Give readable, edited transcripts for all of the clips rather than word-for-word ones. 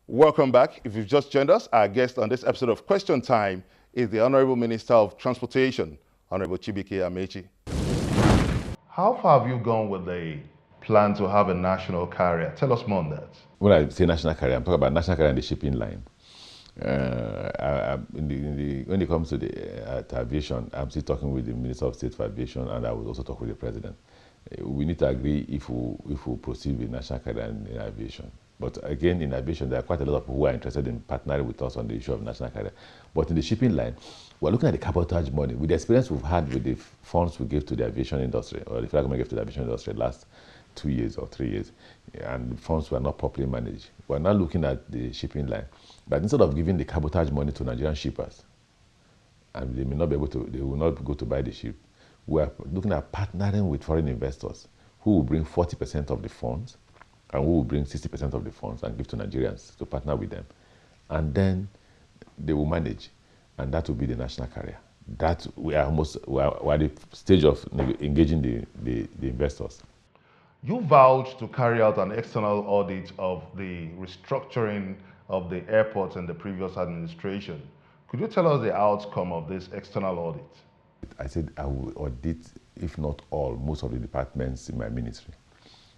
Welcome back. If you've just joined us, our guest on this episode of Question Time is the Honorable Minister of Transportation, Honorable Chibike Amaechi. How far have you gone with the plan to have a national carrier? Tell us more on that. When I say national carrier, I'm talking about national carrier and the shipping line. When it comes to the aviation, I'm still talking with the Minister of State for Aviation, and I will also talk with the President. We need to agree if we proceed with national carrier in aviation. But again, in aviation, there are quite a lot of people who are interested in partnering with us on the issue of national carrier. But in the shipping line, we're looking at the cabotage money. With the experience we've had with the funds we gave to the aviation industry, or the federal government gave to the aviation industry last 2 years or 3 years, and the funds were not properly managed. We're now looking at the shipping line. But instead of giving the cabotage money to Nigerian shippers, and they may not be able to, they will not go to buy the ship, we are looking at partnering with foreign investors who will bring 40% of the funds and who will bring 60% of the funds and give to Nigerians to partner with them. And then they will manage, and that will be the national carrier. That we are at the stage of engaging the investors. You vowed to carry out an external audit of the restructuring of the airport in the previous administration. Could you tell us the outcome of this external audit? I said I will audit, if not all, most of the departments in my ministry.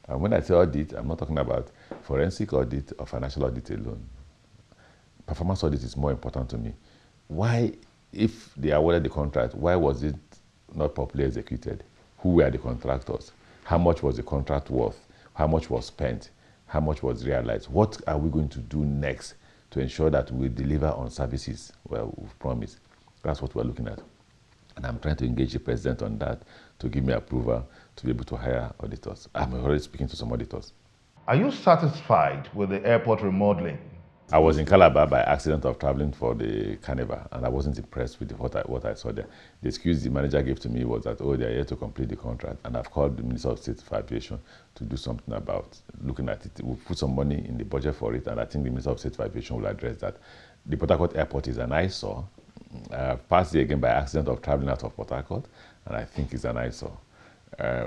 And when I say audit, I'm not talking about forensic audit or financial audit alone. Performance audit is more important to me. Why, if they awarded the contract, why was it not properly executed? Who were the contractors? How much was the contract worth? How much was spent? How much was realized? What are we going to do next to ensure that we deliver on services well we've promised? That's what we're looking at. And I'm trying to engage the president on that to give me approval to be able to hire auditors. I'm already speaking to some auditors. Are you satisfied with the airport remodeling? I was in Calabar by accident of traveling for the carnival, and I wasn't impressed with what I saw there. The excuse the manager gave to me was that, oh, they're here to complete the contract, and I've called the Minister of State for Aviation to do something about looking at it. We'll put some money in the budget for it, and I think the Minister of State for Aviation will address that. The Port Harcourt Airport is an eyesore. I've passed it again by accident of traveling out of Port Harcourt, and I think it's an eyesore.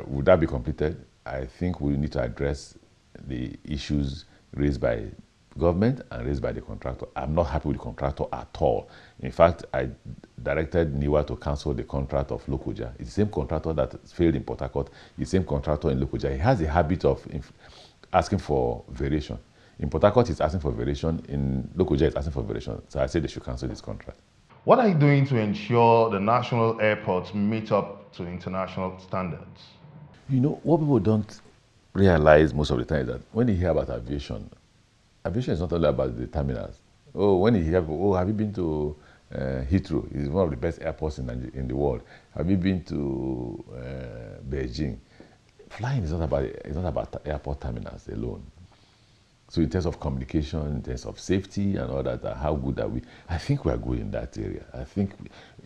Would that be completed? I think we need to address the issues raised by government and raised by the contractor. I'm not happy with the contractor at all. In fact, I directed NIWA to cancel the contract of Lokoja. It's the same contractor that failed in Port Harcourt, the same contractor in Lokoja. He has a habit of asking for variation. In Port Harcourt, he's asking for variation. In Lokoja, he's asking for variation. So I said they should cancel this contract. What are you doing to ensure the national airports meet up to international standards? You know, what people don't realize most of the time is that when you hear about aviation is not only about the terminals. Oh, when you hear, oh, have you been to Heathrow? It's one of the best airports in the world. Have you been to Beijing? Flying is not about airport terminals alone. So in terms of communication, in terms of safety and all that, how good are we? I think we are good in that area. I think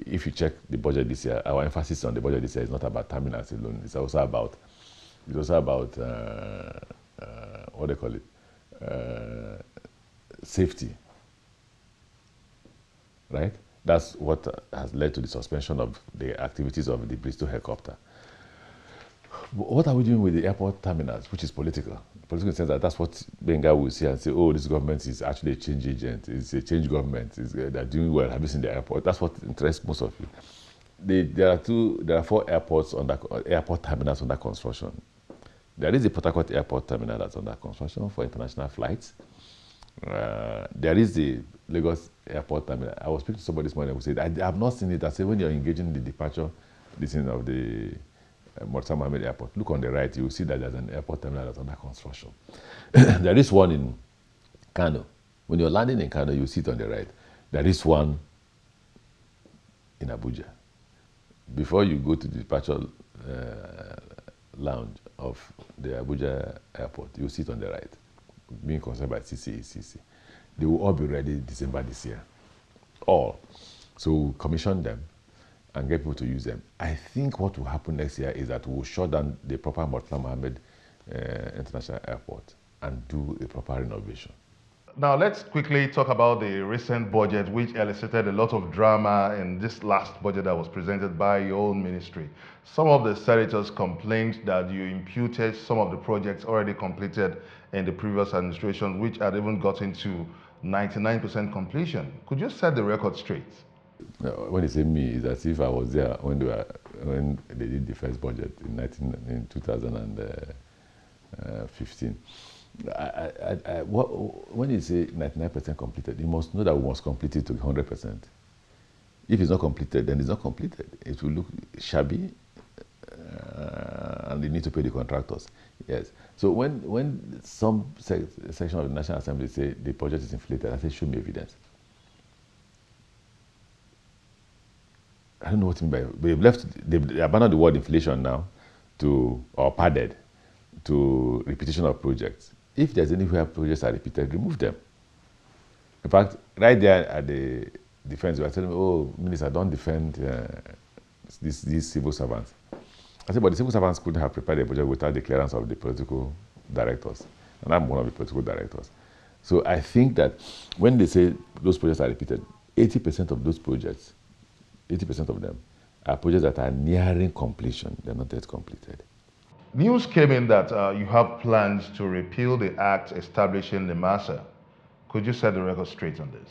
if you check the budget this year, our emphasis on the budget this year is not about terminals alone. It's also about what do they call it? Safety, right? That's what has led to the suspension of the activities of the Bristol helicopter. What are we doing with the airport terminals, which is political? Political in the sense that that's what Benga will see and say, oh, this government is actually a change agent. It's a change government. They're doing well. Have you seen the airport? That's what interests most of you. There are 4 airport terminals under construction. There is the Port Harcourt Airport Terminal that's under construction for international flights. There is the Lagos Airport Terminal. I was speaking to somebody this morning who said, I have not seen it. I said, when you're engaging in the departure, of the Maritime Airport, look on the right, you will see that there's an airport terminal that's under construction. There is one in Kano. When you're landing in Kano, you see it on the right. There is one in Abuja. Before you go to the departure lounge of the Abuja airport, you sit on the right, being concerned by CCECC. They will all be ready December this year. All. So commission them and get people to use them. I think what will happen next year is that we'll shut down the proper Murtala Mohammed International Airport and do a proper renovation. Now, let's quickly talk about the recent budget, which elicited a lot of drama in this last budget that was presented by your own ministry. Some of the senators complained that you imputed some of the projects already completed in the previous administration, which had even gotten to 99% completion. Could you set the record straight? When they say me, it's as if I was there when they did the first budget in 2015. When you say 99% completed, you must know that we must complete it to 100%. If it's not completed, then it's not completed. It will look shabby, and they need to pay the contractors. Yes. So when some section of the National Assembly say the project is inflated, I say, show me evidence. I don't know what you mean by they've abandoned the word inflation now or padded to repetition of projects. If there's anywhere projects are repeated, remove them. In fact, right there at the defense, they were telling me, oh, Minister, don't defend these civil servants. I said, but the civil servants couldn't have prepared a budget without the clearance of the political directors. And I'm one of the political directors. So I think that when they say those projects are repeated, 80% of those projects, 80% of them are projects that are nearing completion. They're not yet completed. News came in that you have plans to repeal the act establishing the MASA. Could you set the record straight on this?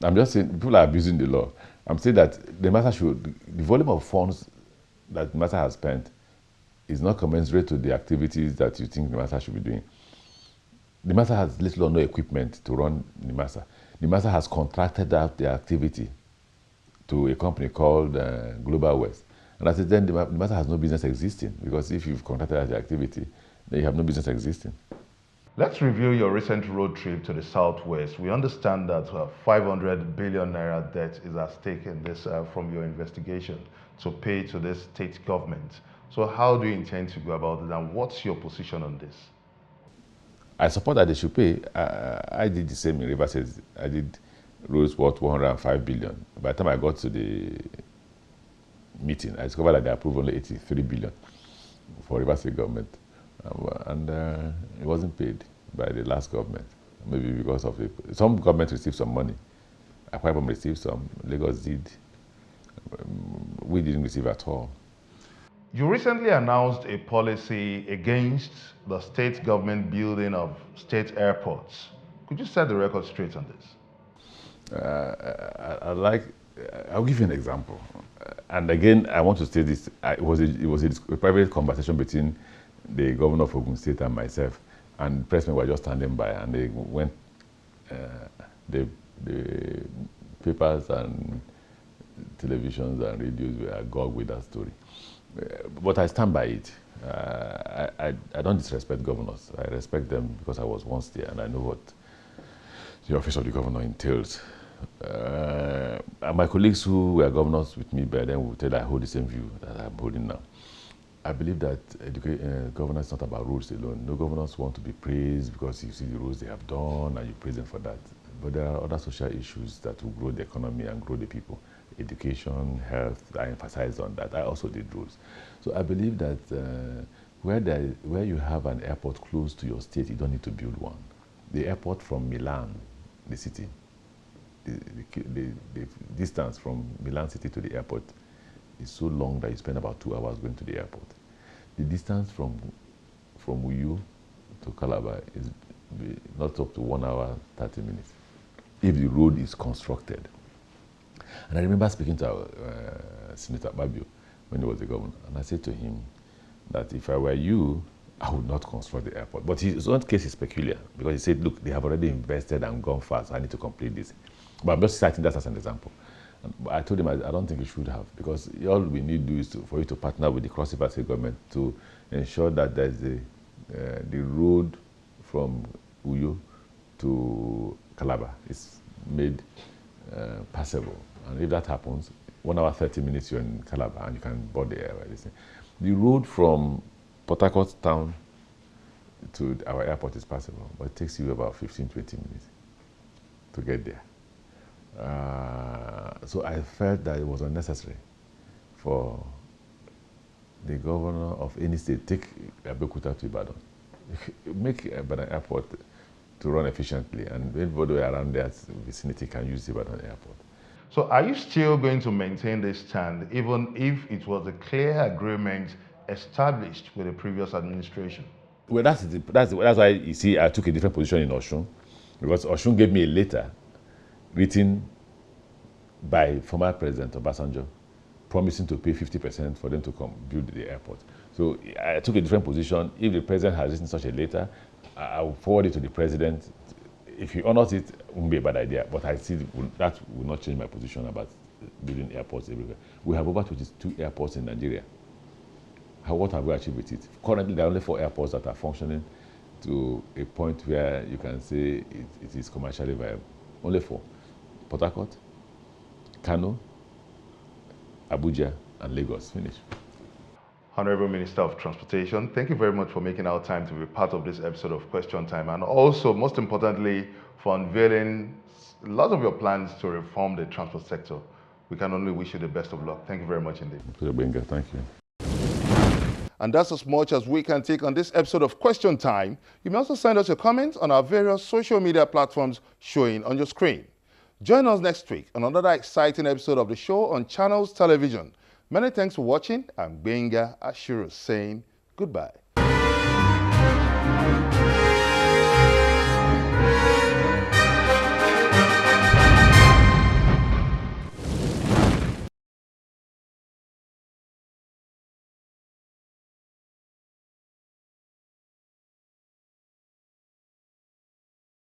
I'm just saying people are abusing the law. I'm saying that the MASA the volume of funds that MASA has spent is not commensurate to the activities that you think the MASA should be doing. The MASA has little or no equipment to run the MASA. The MASA has contracted out the activity to a company called Global West. And I said, then the MASA has no business existing, because if you've contracted out the activity, then you have no business existing. Let's review your recent road trip to the Southwest. We understand that 500 billion naira debt is at stake in this from your investigation to pay to this state government. So how do you intend to go about it, and what's your position on this? I support that they should pay. I did the same in Rivers State. I did roads worth 105 billion. By the time I got to the meeting, I discovered that they approved only 83 billion for Rivers State government. And it wasn't paid by the last government, maybe because of it. Some governments received some money. Akwa Ibom received some, Lagos did. We didn't receive at all. You recently announced a policy against the state government building of state airports. Could you set the record straight on this? I'll give you an example. And again, I want to say this. It was a private conversation between the governor of Ogun State and myself. And pressmen were just standing by, and they went, the papers and televisions and radios were agog with that story. But I stand by it. I don't disrespect governors. I respect them because I was once there and I know what the office of the governor entails. And my colleagues who were governors with me by then will tell I hold the same view that I'm holding now. I believe that governance is not about rules alone. No governors want to be praised because you see the rules they have done and you praise them for that. But there are other social issues that will grow the economy and grow the people. Education, health, I emphasize on that. I also did rules. So I believe that where you have an airport close to your state, you don't need to build one. The airport from Milan, the city, the distance from Milan city to the airport is so long that you spend about 2 hours going to the airport. The distance from Uyu to Calabar is not up to 1 hour, 30 minutes, if the road is constructed. And I remember speaking to Senator Babio when he was the governor, and I said to him that if I were you, I would not construct the airport. But his own case is peculiar, because he said, look, they have already invested and gone fast, so I need to complete this. But I'm just citing that as an example. I told him I don't think you should have, because all we need to do is for you to partner with the Cross River State government to ensure that there's the road from Uyo to Calabar is made passable. And if that happens, 1 hour, 30 minutes you're in Calabar and you can board the air. The road from Port Harcourt town to our airport is passable, but it takes you about 15, 20 minutes to get there. So I felt that it was unnecessary for the governor of any state take Abeokuta to Ibadan. Make Ibadan airport to run efficiently, and everybody around that vicinity can use Ibadan Airport. So are you still going to maintain this stand even if it was a clear agreement established with the previous administration? Well, that's why you see I took a different position in Osun, because Osun gave me a letter written by former President Obasanjo promising to pay 50% for them to come build the airport. So I took a different position. If the president has written such a letter, I will forward it to the president. If he honors it, it won't be a bad idea. But I see that will not change my position about building airports everywhere. We have over 22 airports in Nigeria. What have we achieved with it? Currently, there are only 4 airports that are functioning to a point where you can say it is commercially viable. Only 4. Port Harcourt, Kano, Abuja, and Lagos. Finish. Honorable Minister of Transportation, thank you very much for making our time to be part of this episode of Question Time, and also, most importantly, for unveiling lots of your plans to reform the transport sector. We can only wish you the best of luck. Thank you very much indeed. Thank you. And that's as much as we can take on this episode of Question Time. You may also send us your comments on our various social media platforms showing on your screen. Join us next week on another exciting episode of the show on Channels Television. Many thanks for watching. I'm Benga Ashuru saying goodbye.